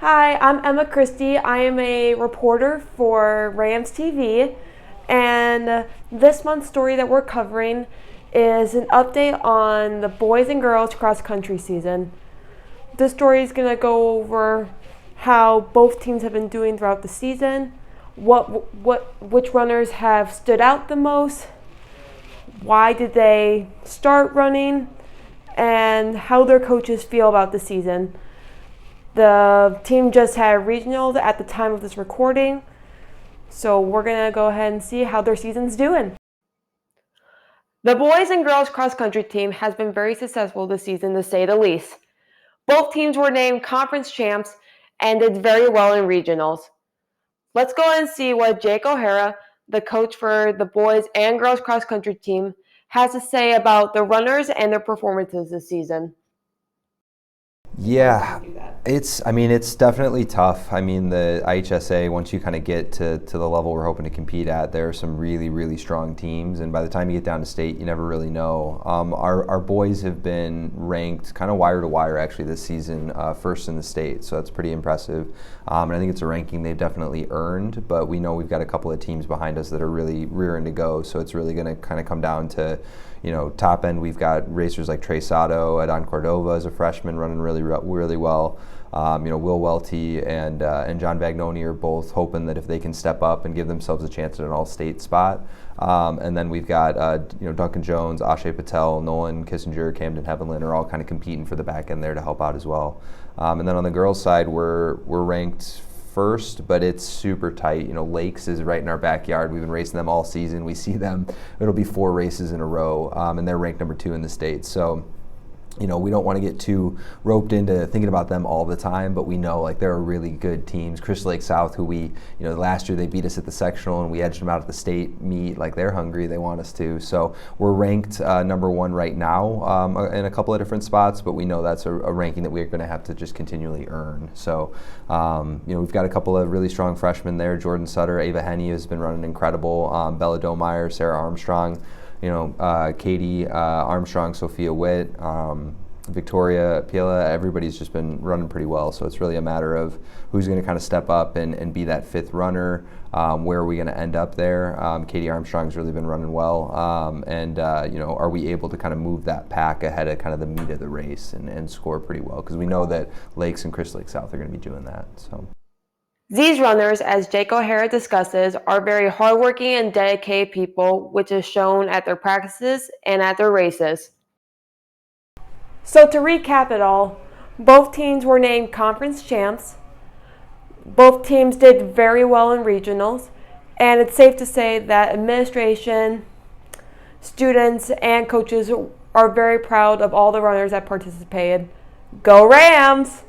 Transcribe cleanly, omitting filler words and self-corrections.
Hi, I'm Emma Christy. I am a reporter for RamsTV, and this month's story that we're covering is an update on the boys and girls cross country season. This story is going to go over how both teams have been doing throughout the season, which runners have stood out the most, why did they start running, and how their coaches feel about the season. The team just had regionals at the time of this recording, so we're going to go ahead and see how their season's doing. The boys and girls cross-country team has been very successful this season, to say the least. Both teams were named conference champs and did very well in regionals. Let's go ahead and see what Jake O'Hara, the coach for the boys and girls cross-country team, has to say about the runners and their performances this season. Yeah, it's definitely tough. I mean, the IHSA, once you kind of get to the level we're hoping to compete at, there are some really, really strong teams, and by the time you get down to state, you never really know. Our boys have been ranked kind of wire to wire actually this season, first in the state, so that's pretty impressive. And I think it's a ranking they've definitely earned, but we know we've got a couple of teams behind us that are really rearing to go, so it's really going to kind of come down to, top end. We've got racers like Trey Sato, Adon Cordova as a freshman running really well. Will Welty and John Vagnoni are both hoping that if they can step up and give themselves a chance at an all-state spot. And then we've got Duncan Jones, Ashay Patel, Nolan Kissinger, Camden Heavenland are all kind of competing for the back end there to help out as well. And then on the girls' side, we're ranked first, but it's super tight. Lakes is right in our backyard. We've been racing them all season. We see them. It'll be 4 races in a row, and they're ranked number 2 in the state. So, we don't want to get too roped into thinking about them all the time, but we know there are really good teams. Grayslake South, who we, last year they beat us at the sectional and we edged them out at the state meet. They're hungry, they want us to. So we're ranked number 1 right now in a couple of different spots, but we know that's a ranking that we're going to have to just continually earn. So, we've got a couple of really strong freshmen there. Jordan Sutter, Ava Henney has been running incredible. Bella Domeyer, Sarah Armstrong. Katie Armstrong, Sophia Witt, Victoria Piela, everybody's just been running pretty well. So it's really a matter of who's going to kind of step up and be that 5th runner. Where are we going to end up there? Katie Armstrong's really been running well. Are we able to kind of move that pack ahead of kind of the meat of the race and score pretty well? Because we know that Lakes and Grayslake South are going to be doing that. So. These runners, as Jake O'Hara discusses, are very hardworking and dedicated people, which is shown at their practices and at their races. So to recap it all, both teams were named conference champs. Both teams did very well in regionals, and it's safe to say that administration, students, and coaches are very proud of all the runners that participated. Go Rams!